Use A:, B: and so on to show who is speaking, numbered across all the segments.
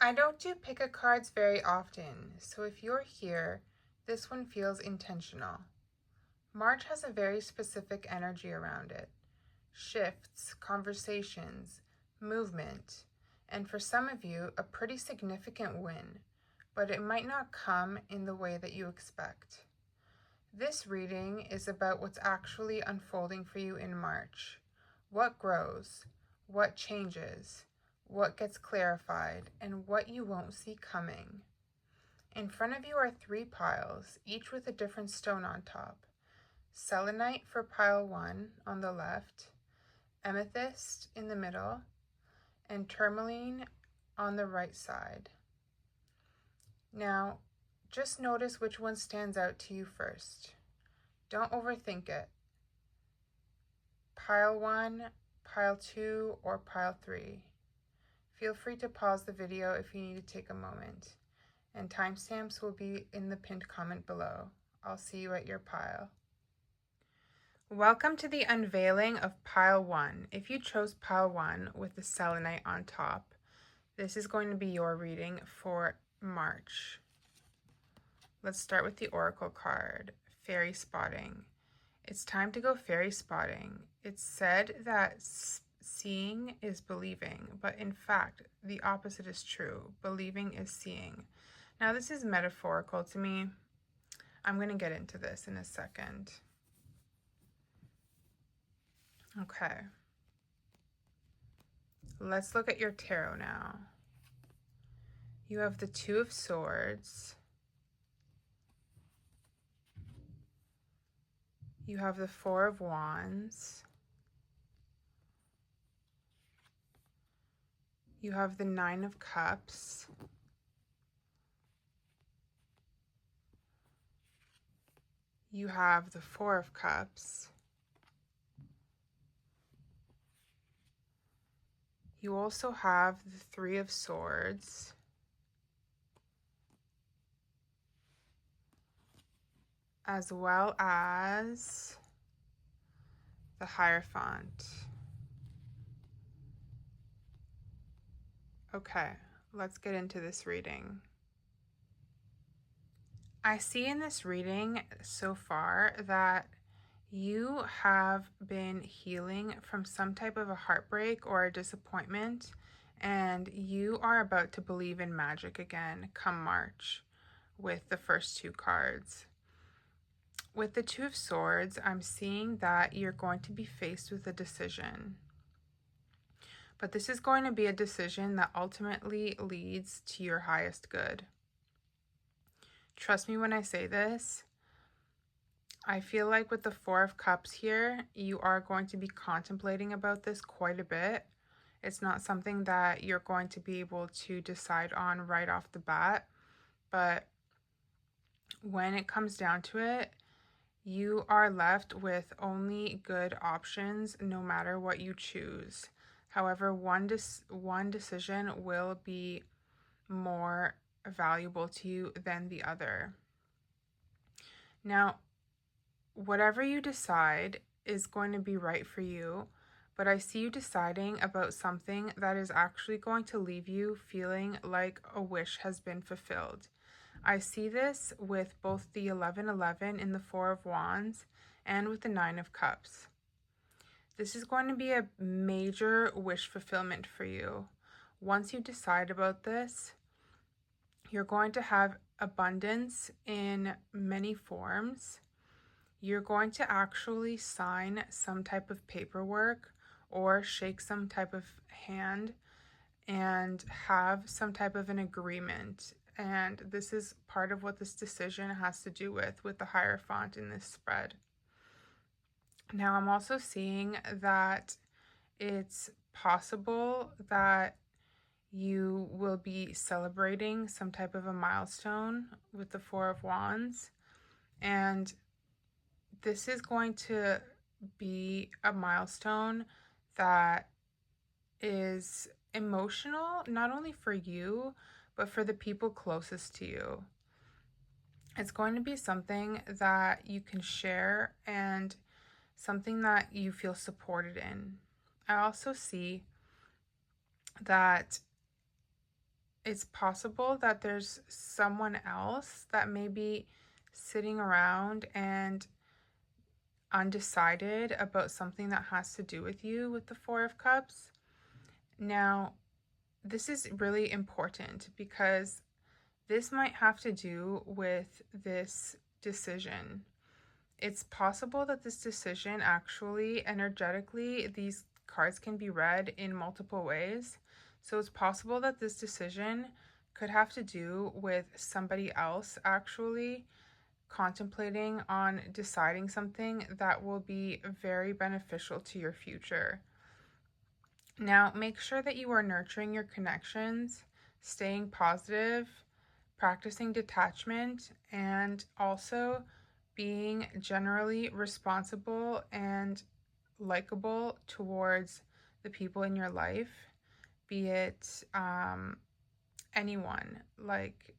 A: I don't do pick a cards very often, so if you're here, this one feels intentional. March has a very specific energy around it. Shifts, conversations, movement, and for some of you, a pretty significant win, but it might not come in the way that you expect. This reading is about what's actually unfolding for you in March. What grows, what changes, what gets clarified, and what you won't see coming. In front of you are 3 piles, each with a different stone on top. Selenite for pile 1 on the left, amethyst in the middle, and tourmaline on the right side. Now, just notice which one stands out to you first. Don't overthink it. Pile 1, pile 2, or pile 3. Feel free to pause the video if you need to take a moment, and timestamps will be in the pinned comment below. I'll see you at your pile. Welcome to the unveiling of pile 1. If you chose pile 1 with the selenite on top, this is going to be your reading for March. Let's start with the oracle card, fairy spotting. It's time to go fairy spotting. It's said that seeing is believing, but in fact, the opposite is true. Believing is seeing. Now, this is metaphorical to me. I'm going to get into this in a second. Okay. Let's look at your tarot now. You have the Two of Swords. You have the Four of Wands. You have the Nine of Cups. You have the Four of Cups. You also have the Three of Swords. As well as the Hierophant. Okay, let's get into this reading. I see in this reading so far that you have been healing from some type of a heartbreak or a disappointment, and you are about to believe in magic again come March with the first 2 cards. With the Two of Swords, I'm seeing that you're going to be faced with a decision. But this is going to be a decision that ultimately leads to your highest good. Trust me when I say this. I feel like with the Four of Cups here, you are going to be contemplating about this quite a bit. It's not something that you're going to be able to decide on right off the bat. But when it comes down to it, you are left with only good options no matter what you choose. However, one decision will be more valuable to you than the other. Now, whatever you decide is going to be right for you, but I see you deciding about something that is actually going to leave you feeling like a wish has been fulfilled. I see this with both the 1111 in the Four of Wands and with the Nine of Cups. This is going to be a major wish fulfillment for you. Once you decide about this, you're going to have abundance in many forms. You're going to actually sign some type of paperwork or shake some type of hand and have some type of an agreement. And this is part of what this decision has to do with the Hierophant in this spread. Now, I'm also seeing that it's possible that you will be celebrating some type of a milestone with the Four of Wands. And this is going to be a milestone that is emotional, not only for you, but for the people closest to you. It's going to be something that you can share and something that you feel supported in. I also see that it's possible that there's someone else that may be sitting around and undecided about something that has to do with you with the Four of Cups. Now, this is really important because this might have to do with this decision. It's possible that this decision actually, energetically, these cards can be read in multiple ways. So it's possible that this decision could have to do with somebody else actually contemplating on deciding something that will be very beneficial to your future. Now, make sure that you are nurturing your connections, staying positive, practicing detachment, and also being generally responsible and likable towards the people in your life, be it anyone, like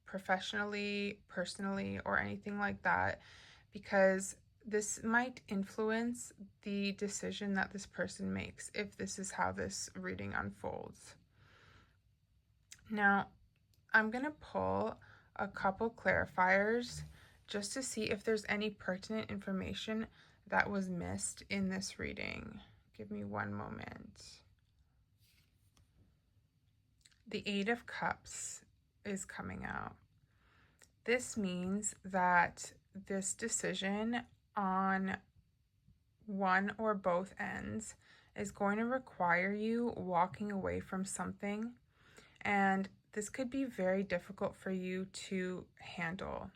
A: professionally, personally, or anything like that, because this might influence the decision that this person makes if this is how this reading unfolds. Now, I'm going to pull a couple clarifiers just to see if there's any pertinent information that was missed in this reading. Give me one moment. The Eight of Cups is coming out. This means that this decision on one or both ends is going to require you walking away from something, and this could be very difficult for you to handle.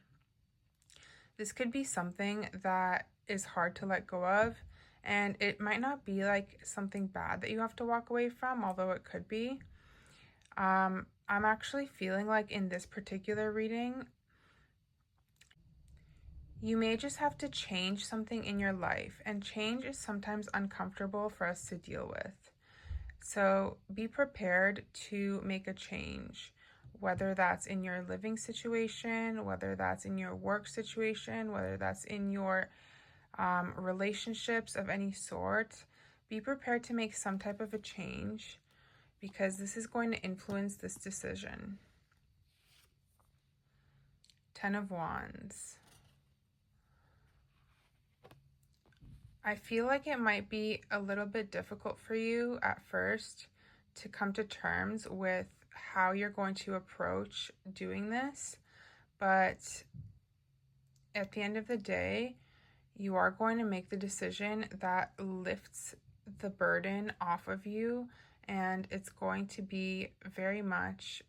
A: This could be something that is hard to let go of, and it might not be like something bad that you have to walk away from, although it could be. I'm actually feeling like in this particular reading, you may just have to change something in your life, and change is sometimes uncomfortable for us to deal with. So be prepared to make a change, whether that's in your living situation, whether that's in your work situation, whether that's in your relationships of any sort. Be prepared to make some type of a change because this is going to influence this decision. Ten of Wands. I feel like it might be a little bit difficult for you at first to come to terms with how you're going to approach doing this, but at the end of the day, you are going to make the decision that lifts the burden off of you, and it's going to be very much,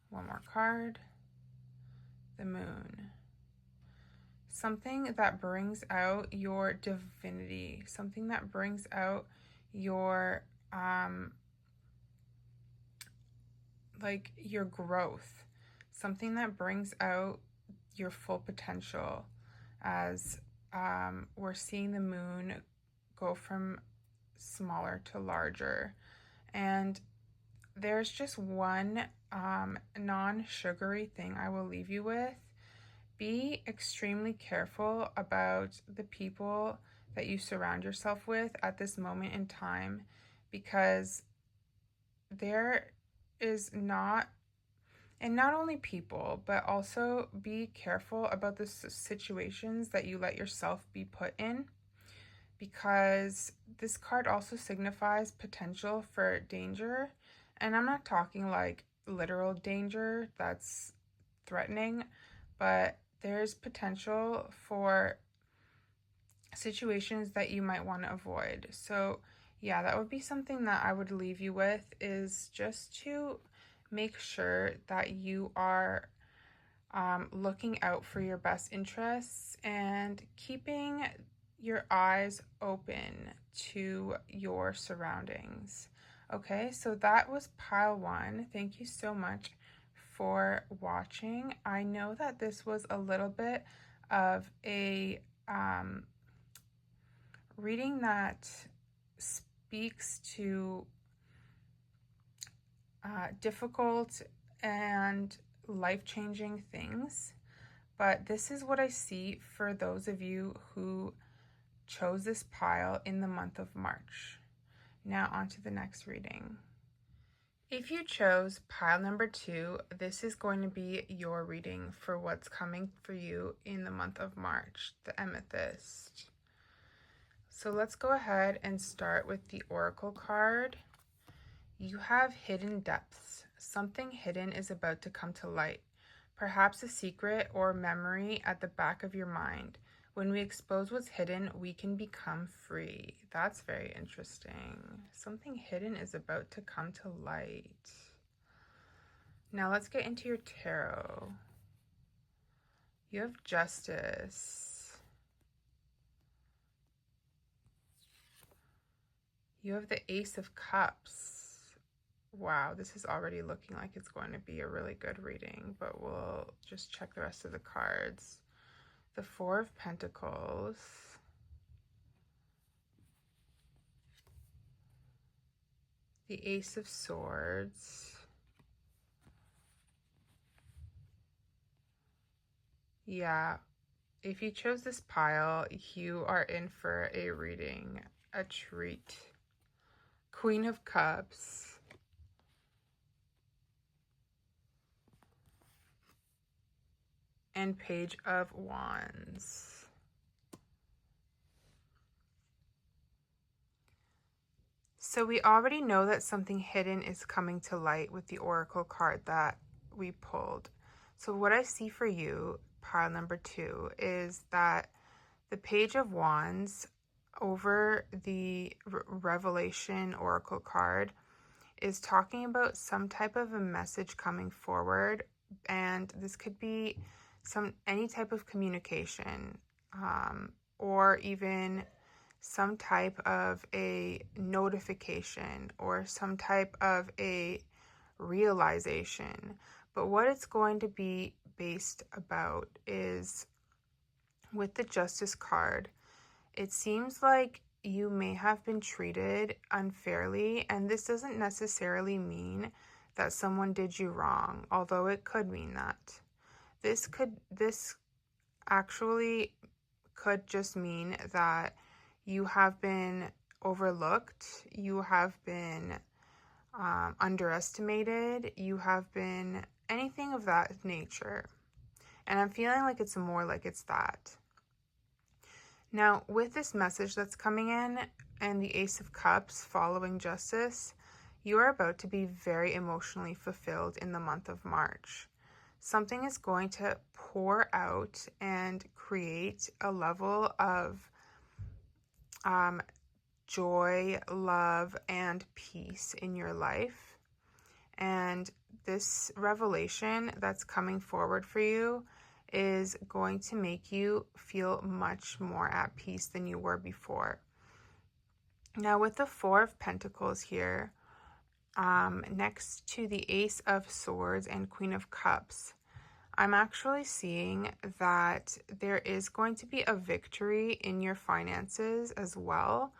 A: one more card, the Moon. Something that brings out your divinity, something that brings out your your growth, something that brings out your full potential, as we're seeing the Moon go from smaller to larger. And there's just one non-sugary thing I will leave you with. Be extremely careful about the people that you surround yourself with at this moment in time, because there is not, and not only people, but also be careful about the situations that you let yourself be put in, because this card also signifies potential for danger. And I'm not talking like literal danger that's threatening, but there's potential for situations that you might want to avoid. So yeah, that would be something that I would leave you with, is just to make sure that you are looking out for your best interests and keeping your eyes open to your surroundings. Okay, so that was pile one. Thank you so much for watching. I know that this was a little bit of a reading that speaks to difficult and life-changing things, but this is what I see for those of you who chose this pile in the month of March. Now on to the next reading. If you chose pile number 2, this is going to be your reading for what's coming for you in the month of March, the amethyst. So let's go ahead and start with the oracle card. You have hidden depths. Something hidden is about to come to light, perhaps a secret or memory at the back of your mind. When we expose what's hidden, we can become free. That's very interesting. Something hidden is about to come to light. Now let's get into your tarot. You have Justice. You have the Ace of Cups. Wow, this is already looking like it's going to be a really good reading, but we'll just check the rest of the cards. The Four of Pentacles. The Ace of Swords. Yeah, if you chose this pile, you are in for a reading, a treat. Queen of Cups. And Page of Wands. So we already know that something hidden is coming to light with the oracle card that we pulled. So what I see for you, pile number 2, is that the Page of Wands over the Revelation oracle card is talking about some type of a message coming forward, and this could be any type of communication, or even some type of a notification or some type of a realization. But what it's going to be based about is with the Justice card, it seems like you may have been treated unfairly, and this doesn't necessarily mean that someone did you wrong, although it could mean that. This actually could just mean that you have been overlooked, you have been underestimated, you have been anything of that nature. And I'm feeling like it's more like it's that. Now, with this message that's coming in and the Ace of Cups following Justice, you are about to be very emotionally fulfilled in the month of March. Something is going to pour out and create a level of joy, love, and peace in your life. And this revelation that's coming forward for you is going to make you feel much more at peace than you were before. Now, with the Four of Pentacles here, next to the Ace of Swords and Queen of Cups, I'm actually seeing that there is going to be a victory in your finances as well,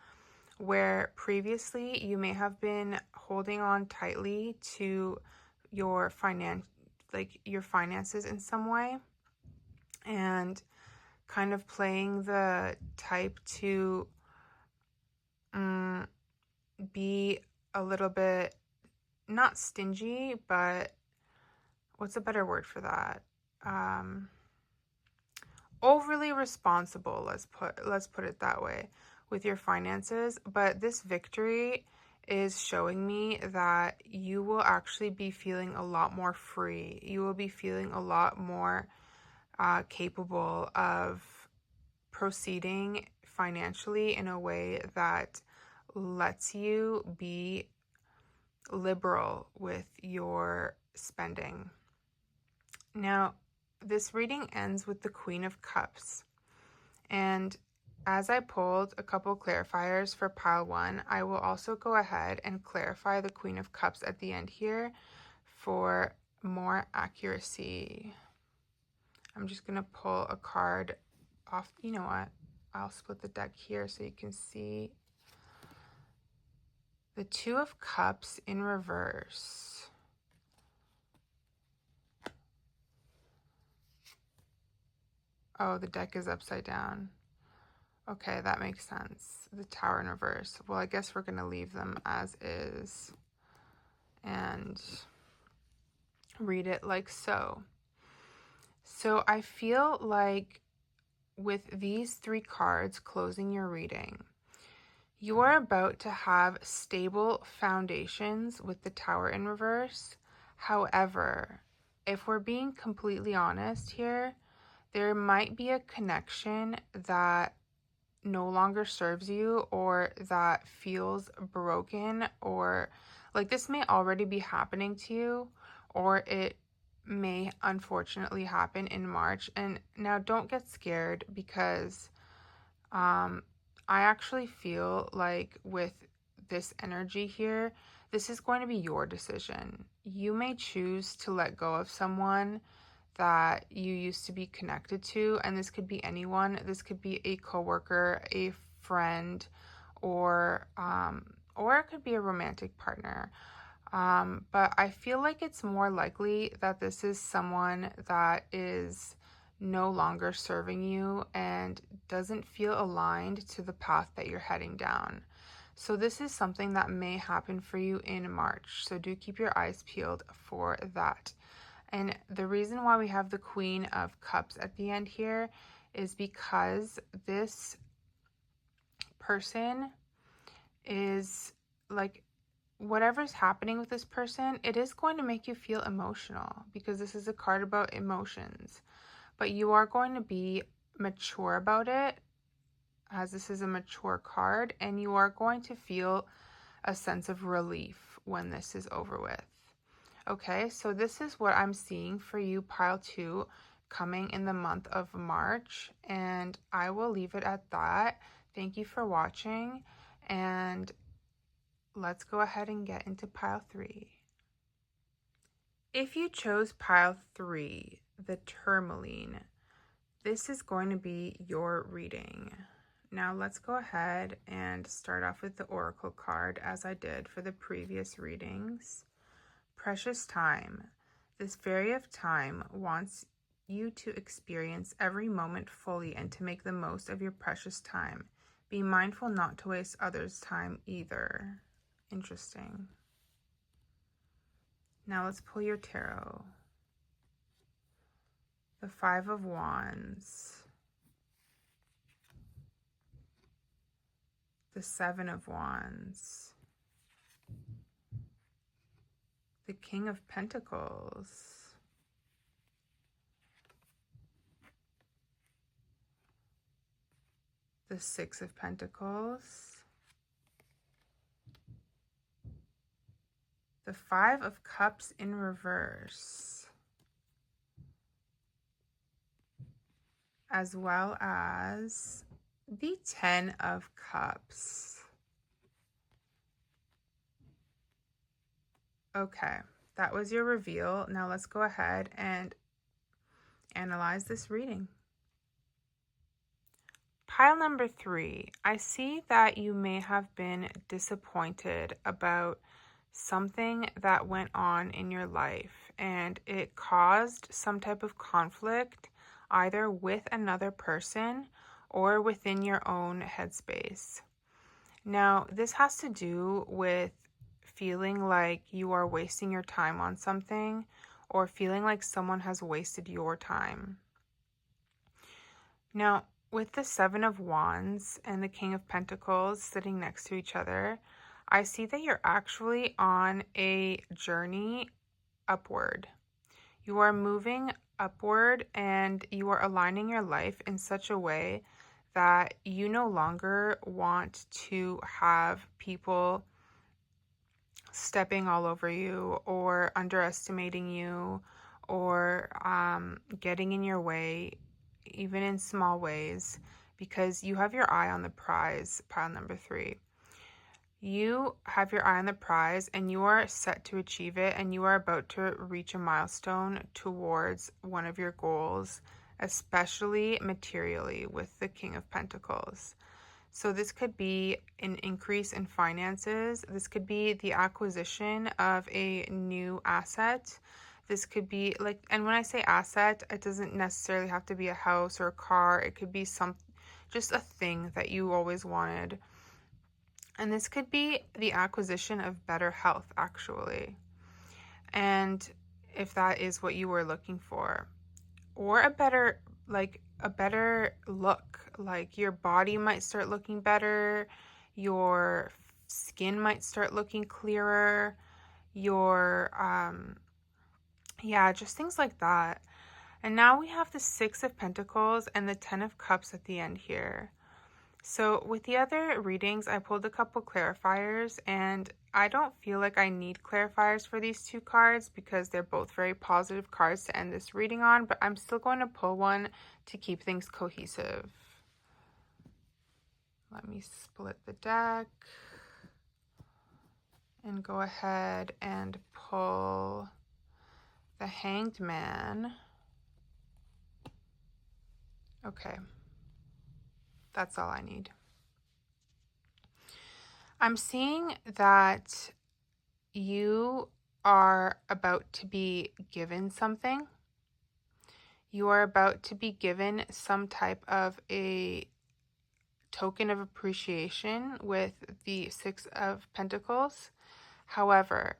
A: where previously you may have been holding on tightly to your finances in some way, and kind of playing the type to be a little bit, not stingy, but what's a better word for that? Overly responsible, let's put it that way, with your finances. But this victory is showing me that you will actually be feeling a lot more free. You will be feeling a lot more capable of proceeding financially in a way that lets you be liberal with your spending. Now, this reading ends with the Queen of Cups. And as I pulled a couple clarifiers for pile 1, I will also go ahead and clarify the Queen of Cups at the end here for more accuracy. I'm just going to pull a card off. You know what? I'll split the deck here so you can see. The Two of Cups in reverse. Oh, the deck is upside down. Okay, that makes sense. The Tower in reverse. Well, I guess we're going to leave them as is. and read it like so. So I feel like with these 3 cards closing your reading, you are about to have stable foundations with the Tower in reverse. However, if we're being completely honest here, there might be a connection that no longer serves you or that feels broken, or like this may already be happening to you, or it may unfortunately happen in March. And now don't get scared, because I actually feel like with this energy here, this is going to be your decision. You may choose to let go of someone that you used to be connected to, and this could be anyone. This could be a coworker, a friend, or it could be a romantic partner. But I feel like it's more likely that this is someone that is no longer serving you and doesn't feel aligned to the path that you're heading down. So this is something that may happen for you in March. So do keep your eyes peeled for that. And the reason why we have the Queen of Cups at the end here is because this person is like, whatever's happening with this person, it is going to make you feel emotional, because this is a card about emotions. But you are going to be mature about it, as this is a mature card, and you are going to feel a sense of relief when this is over with. Okay, so this is what I'm seeing for you, pile 2, coming in the month of March, and I will leave it at that. Thank you for watching, and let's go ahead and get into pile 3. If you chose pile 3, the tourmaline, this is going to be your reading. Now let's go ahead and start off with the oracle card, as I did for the previous readings. Precious time. This fairy of time wants you to experience every moment fully and to make the most of your precious time. Be mindful not to waste others' time either. Interesting. Now let's pull your tarot. The 5 of Wands. The 7 of Wands. The King of Pentacles. The 6 of Pentacles. The 5 of Cups in reverse. As well as the 10 of Cups. Okay, that was your reveal. Now let's go ahead and analyze this reading. Pile number 3, I see that you may have been disappointed about something that went on in your life, and it caused some type of conflict either with another person or within your own headspace. Now, this has to do with feeling like you are wasting your time on something, or feeling like someone has wasted your time. Now, with the 7 of Wands and the King of Pentacles sitting next to each other, I see that you're actually on a journey upward. You are moving upward, and you are aligning your life in such a way that you no longer want to have people stepping all over you or underestimating you or getting in your way, even in small ways, because you have your eye on the prize, pile number 3. You have your eye on the prize, and you are set to achieve it, and you are about to reach a milestone towards one of your goals, especially materially with the King of Pentacles. So this could be an increase in finances. This could be the acquisition of a new asset. This could be like, and when I say asset, it doesn't necessarily have to be a house or a car. It could be just a thing that you always wanted. And this could be the acquisition of better health, actually. And if that is what you were looking for, or a better look, like your body might start looking better, your skin might start looking clearer, your yeah, just things like that. And now we have the Six of Pentacles and the Ten of Cups at the end here. So with the other readings, I pulled a couple clarifiers, and I don't feel like I need clarifiers for these two cards because they're both very positive cards to end this reading on, but I'm still going to pull one to keep things cohesive. Let me split the deck and go ahead and pull the Hanged Man. Okay, that's all I need. I'm seeing that you are about to be given something. You are about to be given some type of a token of appreciation with the Six of Pentacles. However,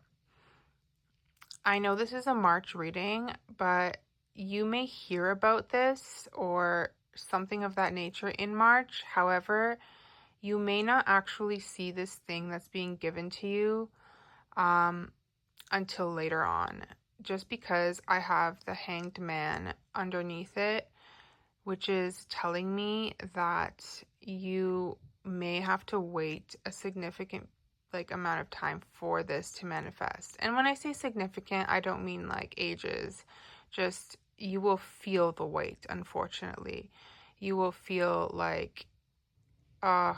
A: I know this is a March reading, but you may hear about this or something of that nature in March. However, you may not actually see this thing that's being given to you until later on, just because I have the Hanged Man underneath it, which is telling me that you may have to wait a significant amount of time for this to manifest. And when I say significant, I don't mean like ages, just you will feel the weight. Unfortunately, you will feel like, I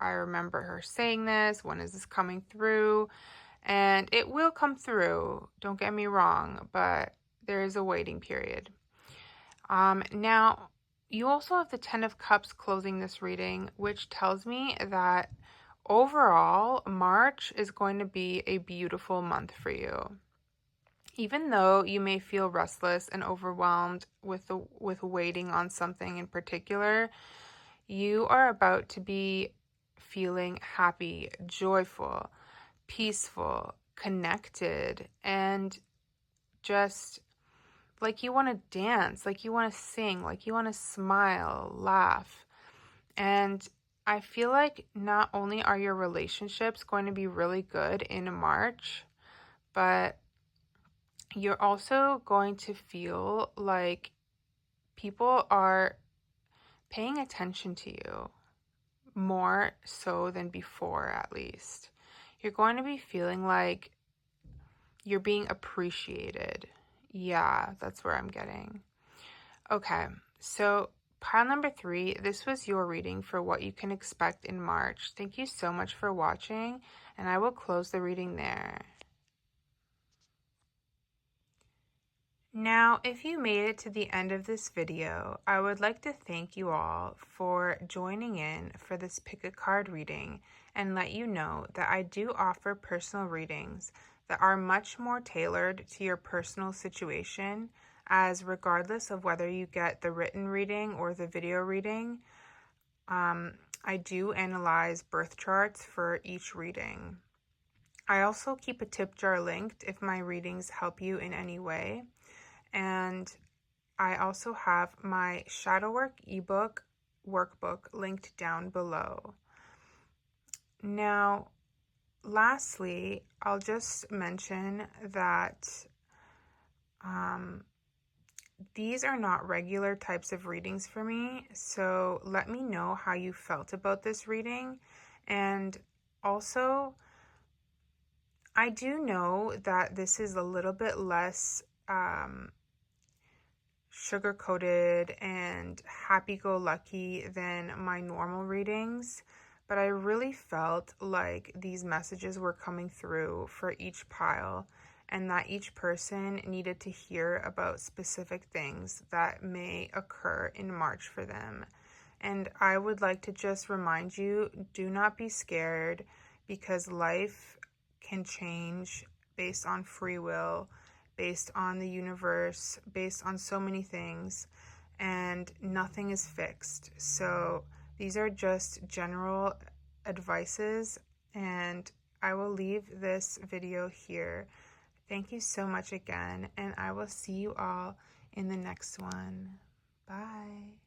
A: remember her saying this, when is this coming through? And it will come through, don't get me wrong, but there is a waiting period. Now, you also have the Ten of Cups closing this reading, which tells me that overall, March is going to be a beautiful month for you. Even though you may feel restless and overwhelmed with waiting on something in particular, you are about to be feeling happy, joyful, peaceful, connected, and just like you want to dance, like you want to sing, like you want to smile, laugh. And I feel like not only are your relationships going to be really good in March, but you're also going to feel like people are paying attention to you more so than before, at least. You're going to be feeling like you're being appreciated. Yeah, that's where I'm getting. Okay, so pile number 3, this was your reading for what you can expect in March. Thank you so much for watching, and I will close the reading there. Now, if you made it to the end of this video, I would like to thank you all for joining in for this pick a card reading and let you know that I do offer personal readings that are much more tailored to your personal situation, as regardless of whether you get the written reading or the video reading, I do analyze birth charts for each reading. I also keep a tip jar linked if my readings help you in any way. And I also have my shadow work ebook workbook linked down below. Now, lastly, I'll just mention that these are not regular types of readings for me, so let me know how you felt about this reading. And also, I do know that this is a little bit less sugar-coated and happy-go-lucky than my normal readings, but I really felt like these messages were coming through for each pile, and that each person needed to hear about specific things that may occur in March for them. And I would like to just remind you, do not be scared, because life can change based on free will, based on the universe, based on so many things, and nothing is fixed. So these are just general advices, and I will leave this video here. Thank you so much again, and I will see you all in the next one. Bye.